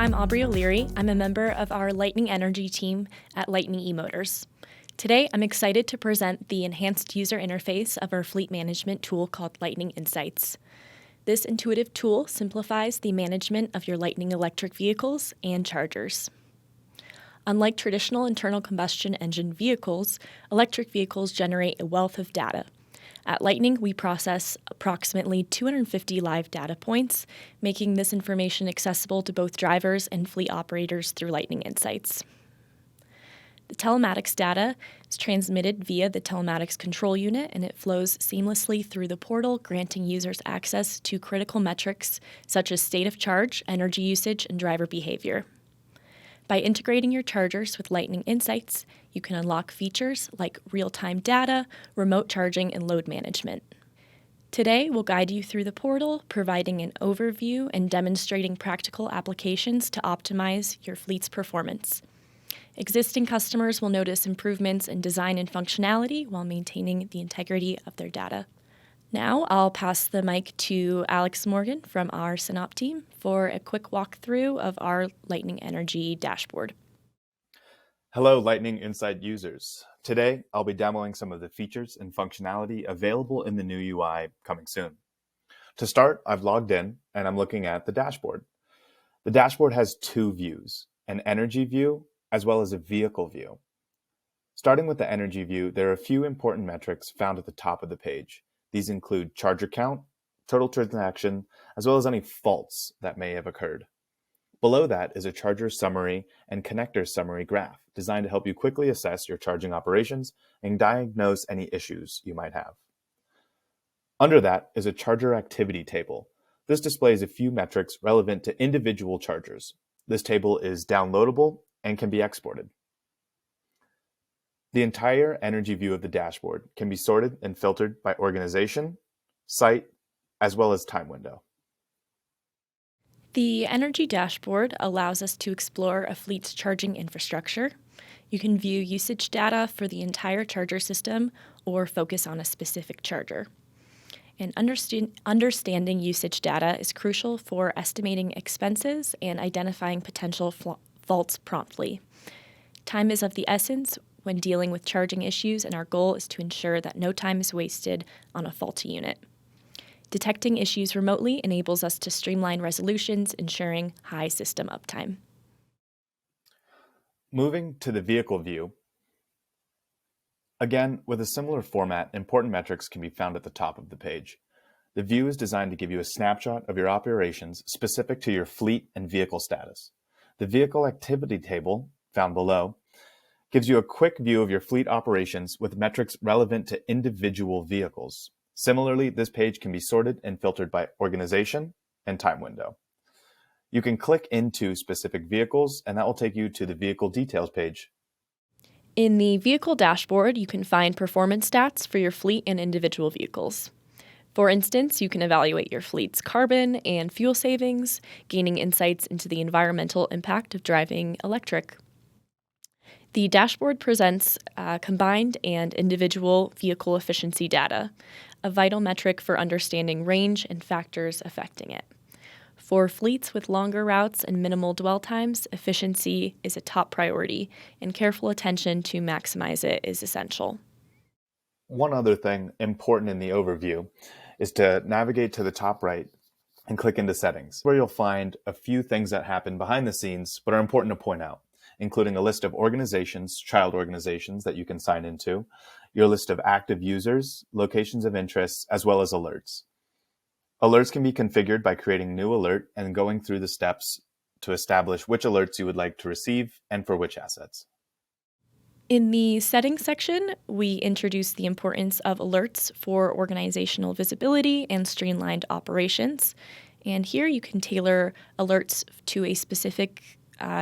I'm Aubrey O'Leary. I'm a member of our Lightning Energy team at Lightning eMotors. Today, I'm excited to present the enhanced user interface of our fleet management tool called Lightning Insights. This intuitive tool simplifies the management of your Lightning electric vehicles and chargers. Unlike traditional internal combustion engine vehicles, electric vehicles generate a wealth of data. At Lightning, we process approximately 250 live data points, making this information accessible to both drivers and fleet operators through Lightning Insights. The telematics data is transmitted via the telematics control unit, and it flows seamlessly through the portal, granting users access to critical metrics such as state of charge, energy usage, and driver behavior. By integrating your chargers with Lightning Insights, you can unlock features like real-time data, remote charging, and load management. Today, we'll guide you through the portal, providing an overview and demonstrating practical applications to optimize your fleet's performance. Existing customers will notice improvements in design and functionality while maintaining the integrity of their data. Now, I'll pass the mic to Alex Morgan from our Synop team for a quick walkthrough of our Lightning Energy dashboard. Hello, Lightning Insight users. Today, I'll be demoing some of the features and functionality available in the new UI coming soon. To start, I've logged in and I'm looking at the dashboard. The dashboard has two views, an energy view as well as a vehicle view. Starting with the energy view, there are a few important metrics found at the top of the page. These include charger count, total transaction, as well as any faults that may have occurred. Below that is a charger summary and connector summary graph designed to help you quickly assess your charging operations and diagnose any issues you might have. Under that is a charger activity table. This displays a few metrics relevant to individual chargers. This table is downloadable and can be exported. The entire energy view of the dashboard can be sorted and filtered by organization, site, as well as time window. The energy dashboard allows us to explore a fleet's charging infrastructure. You can view usage data for the entire charger system or focus on a specific charger. And understanding usage data is crucial for estimating expenses and identifying potential faults promptly. Time is of the essence when dealing with charging issues, and our goal is to ensure that no time is wasted on a faulty unit. Detecting issues remotely enables us to streamline resolutions, ensuring high system uptime. Moving to the vehicle view, again, with a similar format, important metrics can be found at the top of the page. The view is designed to give you a snapshot of your operations specific to your fleet and vehicle status. The vehicle activity table, found below, gives you a quick view of your fleet operations with metrics relevant to individual vehicles. Similarly, this page can be sorted and filtered by organization and time window. You can click into specific vehicles, and that will take you to the vehicle details page. In the vehicle dashboard, you can find performance stats for your fleet and individual vehicles. For instance, you can evaluate your fleet's carbon and fuel savings, gaining insights into the environmental impact of driving electric. The dashboard presents combined and individual vehicle efficiency data, a vital metric for understanding range and factors affecting it. For fleets with longer routes and minimal dwell times, efficiency is a top priority, and careful attention to maximize it is essential. One other thing important in the overview is to navigate to the top right and click into settings, where you'll find a few things that happen behind the scenes but are important to point out, including a list of organizations, child organizations that you can sign into, your list of active users, locations of interest, as well as alerts. Alerts can be configured by creating new alert and going through the steps to establish which alerts you would like to receive and for which assets. In the settings section, we introduce the importance of alerts for organizational visibility and streamlined operations. And here you can tailor alerts to a specific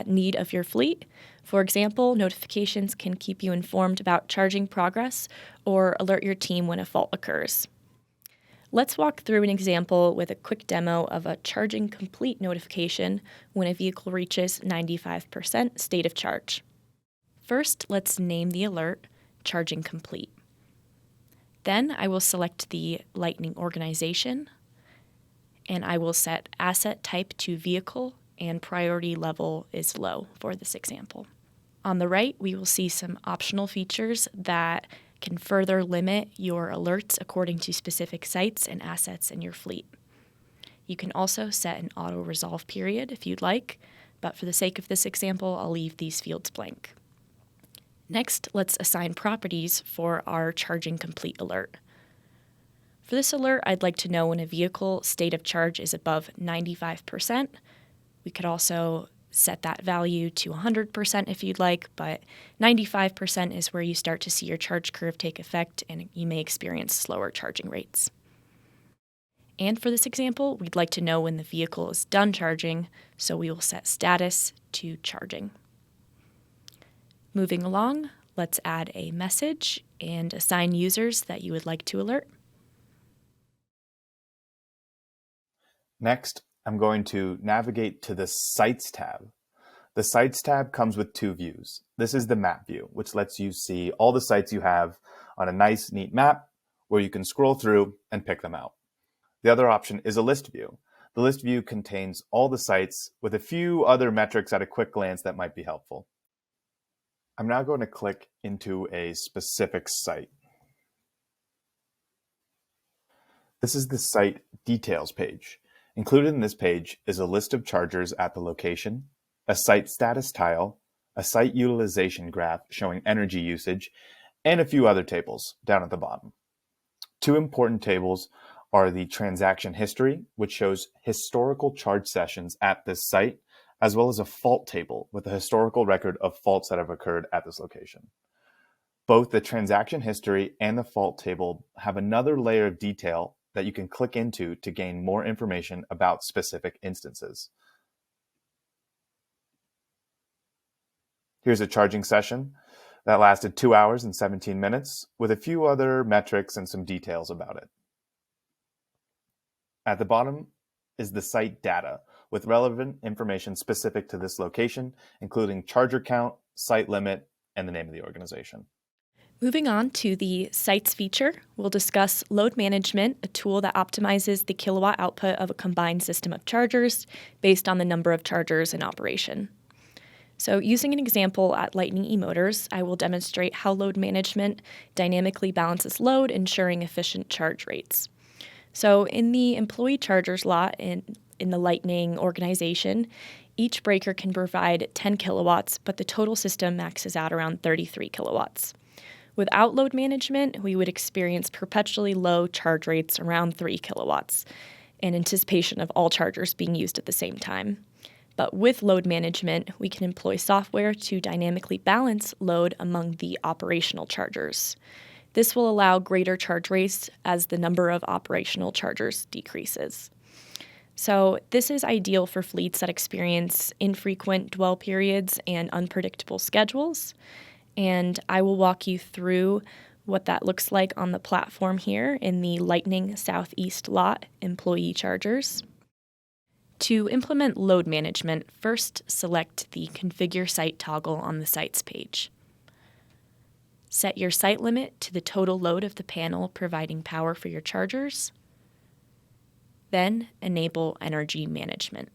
need of your fleet. For example, notifications can keep you informed about charging progress or alert your team when a fault occurs. Let's walk through an example with a quick demo of a charging complete notification when a vehicle reaches 95% state of charge. First, let's name the alert Charging Complete. Then I will select the Lightning organization, and I will set asset type to vehicle and priority level is low for this example. On the right, we will see some optional features that can further limit your alerts according to specific sites and assets in your fleet. You can also set an auto-resolve period if you'd like, but for the sake of this example, I'll leave these fields blank. Next, let's assign properties for our charging complete alert. For this alert, I'd like to know when a vehicle state of charge is above 95%. We could also set that value to 100% if you'd like, but 95% is where you start to see your charge curve take effect and you may experience slower charging rates. And for this example, we'd like to know when the vehicle is done charging, so we will set status to charging. Moving along, let's add a message and assign users that you would like to alert. Next, I'm going to navigate to the Sites tab. The Sites tab comes with two views. This is the map view, which lets you see all the sites you have on a nice, neat map where you can scroll through and pick them out. The other option is a list view. The list view contains all the sites with a few other metrics at a quick glance that might be helpful. I'm now going to click into a specific site. This is the site details page. Included in this page is a list of chargers at the location, a site status tile, a site utilization graph showing energy usage, and a few other tables down at the bottom. Two important tables are the transaction history, which shows historical charge sessions at this site, as well as a fault table with a historical record of faults that have occurred at this location. Both the transaction history and the fault table have another layer of detail that you can click into to gain more information about specific instances. Here's a charging session that lasted 2 hours and 17 minutes with a few other metrics and some details about it. At the bottom is the site data with relevant information specific to this location, including charger count, site limit, and the name of the organization. Moving on to the Sites feature, we'll discuss load management, a tool that optimizes the kilowatt output of a combined system of chargers based on the number of chargers in operation. So using an example at Lightning eMotors, I will demonstrate how load management dynamically balances load, ensuring efficient charge rates. So in the employee chargers lot in the Lightning organization, each breaker can provide 10 kilowatts, but the total system maxes out around 33 kilowatts. Without load management, we would experience perpetually low charge rates around 3 kilowatts in anticipation of all chargers being used at the same time. But with load management, we can employ software to dynamically balance load among the operational chargers. This will allow greater charge rates as the number of operational chargers decreases. So this is ideal for fleets that experience infrequent dwell periods and unpredictable schedules. And I will walk you through what that looks like on the platform here in the Lightning Southeast lot employee chargers. To implement load management, first select the Configure Site toggle on the Sites page. Set your site limit to the total load of the panel providing power for your chargers. Then enable energy management.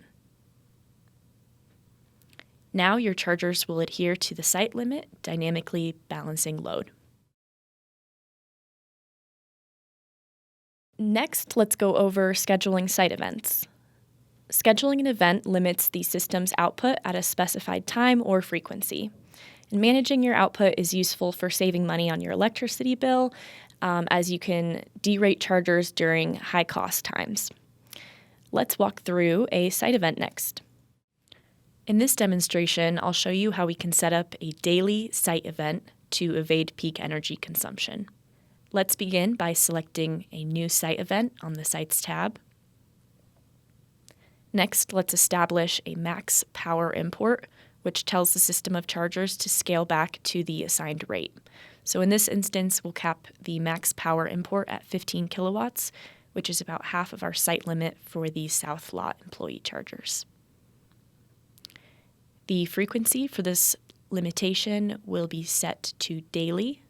Now your chargers will adhere to the site limit, dynamically balancing load. Next, let's go over scheduling site events. Scheduling an event limits the system's output at a specified time or frequency. And managing your output is useful for saving money on your electricity bill, as you can derate chargers during high-cost times. Let's walk through a site event next. In this demonstration, I'll show you how we can set up a daily site event to evade peak energy consumption. Let's begin by selecting a new site event on the Sites tab. Next, let's establish a max power import, which tells the system of chargers to scale back to the assigned rate. So in this instance, we'll cap the max power import at 15 kilowatts, which is about half of our site limit for the South Lot employee chargers. The frequency for this limitation will be set to daily,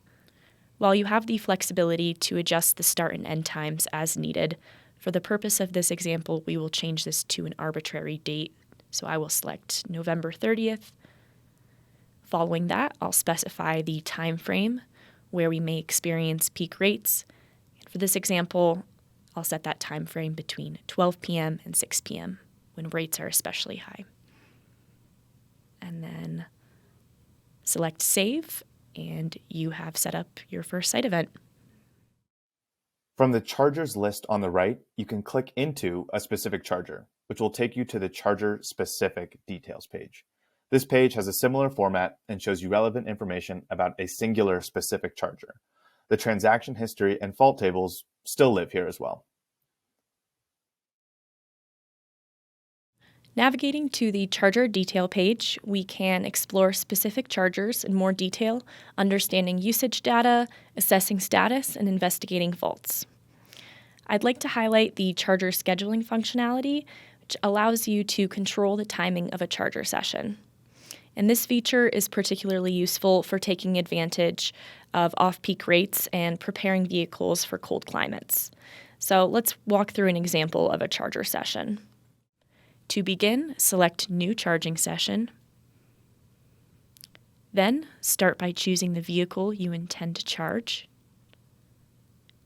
while you have the flexibility to adjust the start and end times as needed. For the purpose of this example, we will change this to an arbitrary date So I will select November 30th. Following that, I'll specify the time frame where we may experience peak rates. For this example, I'll set that time frame between 12 p.m. and 6 p.m. when rates are especially high. And then select Save, and you have set up your first site event. From the chargers list on the right, you can click into a specific charger, which will take you to the charger-specific details page. This page has a similar format and shows you relevant information about a singular specific charger. The transaction history and fault tables still live here as well. Navigating to the charger detail page, we can explore specific chargers in more detail, understanding usage data, assessing status, and investigating faults. I'd like to highlight the charger scheduling functionality, which allows you to control the timing of a charger session. And this feature is particularly useful for taking advantage of off-peak rates and preparing vehicles for cold climates. So let's walk through an example of a charger session. To begin, select New Charging Session. Then, start by choosing the vehicle you intend to charge.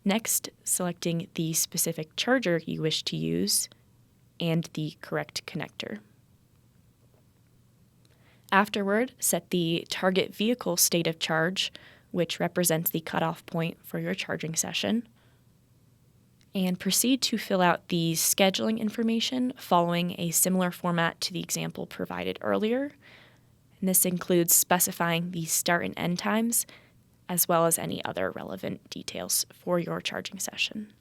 Next, selecting the specific charger you wish to use and the correct connector. Afterward, set the target vehicle state of charge, which represents the cutoff point for your charging session, and proceed to fill out the scheduling information following a similar format to the example provided earlier. And this includes specifying the start and end times, as well as any other relevant details for your charging session.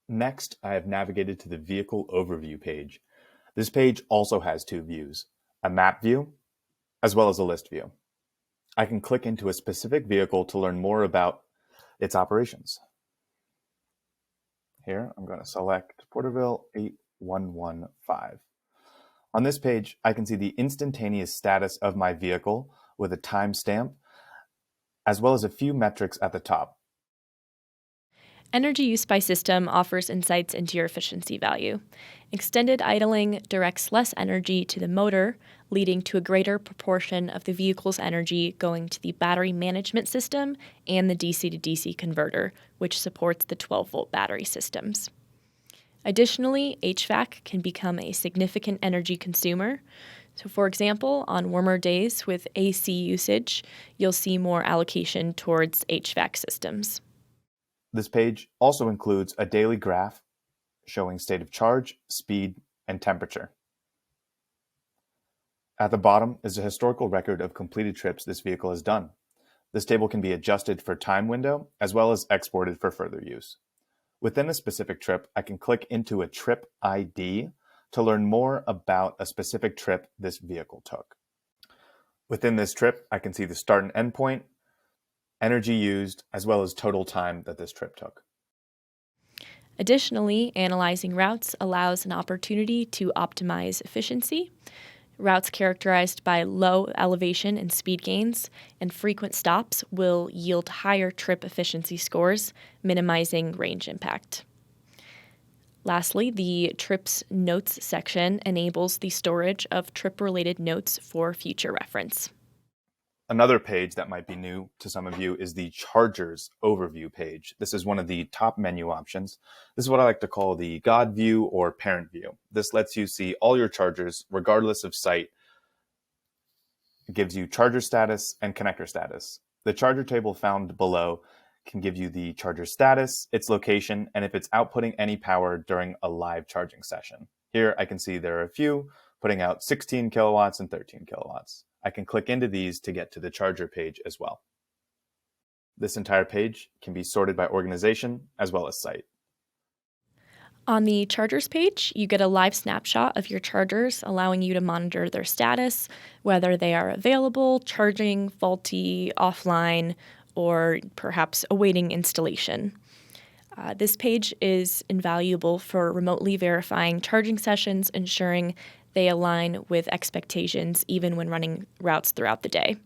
Next, I have navigated to the Vehicle Overview page. This page also has two views, a map view as well as a list view. I can click into a specific vehicle to learn more about its operations. Here, I'm going to select Porterville 8115. On this page, I can see the instantaneous status of my vehicle with a timestamp, as well as a few metrics at the top. Energy use by system offers insights into your efficiency value. Extended idling directs less energy to the motor, leading to a greater proportion of the vehicle's energy going to the battery management system and the DC to DC converter, which supports the 12-volt battery systems. Additionally, HVAC can become a significant energy consumer. So, for example, on warmer days with AC usage, you'll see more allocation towards HVAC systems. This page also includes a daily graph showing state of charge, speed, and temperature. At the bottom is a historical record of completed trips this vehicle has done. This table can be adjusted for time window as well as exported for further use. Within a specific trip, I can click into a trip ID to learn more about a specific trip this vehicle took. Within this trip, I can see the start and end point, energy used, as well as total time that this trip took. Additionally, analyzing routes allows an opportunity to optimize efficiency. Routes characterized by low elevation and speed gains and frequent stops will yield higher trip efficiency scores, minimizing range impact. Lastly, the Trips Notes section enables the storage of trip-related notes for future reference. Another page that might be new to some of you is the Chargers Overview page. This is one of the top menu options. This is what I like to call the God view or parent view. This lets you see all your chargers regardless of site. It gives you charger status and connector status. The charger table found below can give you the charger status, its location, and if it's outputting any power during a live charging session. Here I can see there are a few putting out 16 kilowatts and 13 kilowatts. I can click into these to get to the charger page as well. This entire page can be sorted by organization as well as site. On the chargers page, you get a live snapshot of your chargers, allowing you to monitor their status, whether they are available, charging, faulty, offline, or perhaps awaiting installation. This page is invaluable for remotely verifying charging sessions, ensuring they align with expectations even when running routes throughout the day.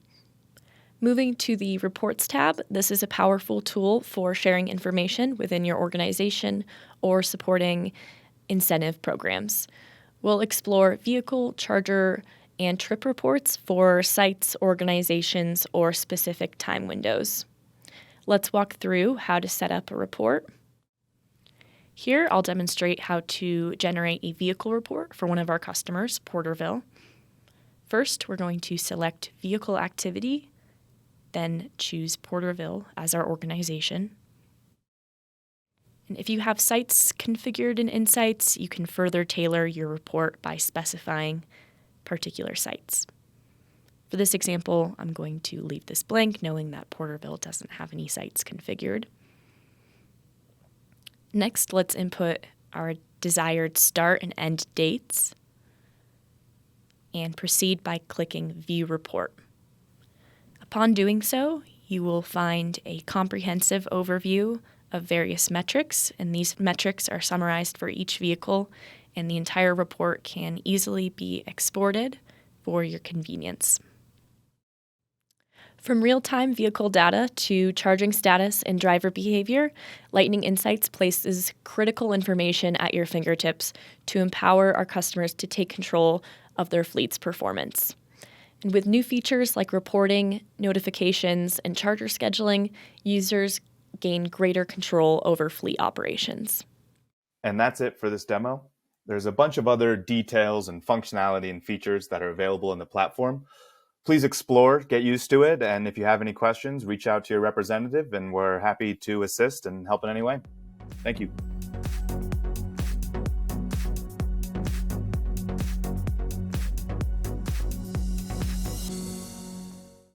Moving to the Reports tab, this is a powerful tool for sharing information within your organization or supporting incentive programs. We'll explore vehicle, charger, and trip reports for sites, organizations, or specific time windows. Let's walk through how to set up a report. Here, I'll demonstrate how to generate a vehicle report for one of our customers, Porterville. First, we're going to select Vehicle Activity, then choose Porterville as our organization. And if you have sites configured in Insights, you can further tailor your report by specifying particular sites. For this example, I'm going to leave this blank, knowing that Porterville doesn't have any sites configured. Next, let's input our desired start and end dates and proceed by clicking View Report. Upon doing so, you will find a comprehensive overview of various metrics, and these metrics are summarized for each vehicle, and the entire report can easily be exported for your convenience. From real-time vehicle data to charging status and driver behavior, Lightning Insights places critical information at your fingertips to empower our customers to take control of their fleet's performance. And with new features like reporting, notifications, and charger scheduling, users gain greater control over fleet operations. And that's it for this demo. There's a bunch of other details and functionality and features that are available in the platform. Please explore, get used to it, and if you have any questions, reach out to your representative, and we're happy to assist and help in any way. Thank you.